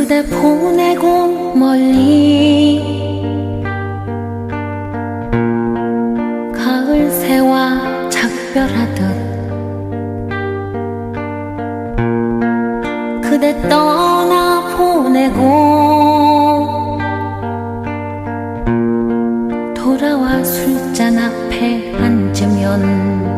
그대 보내고 멀리 가을 새와 작별하듯 그대 떠나 보내고 돌아와 술잔 앞에 앉으면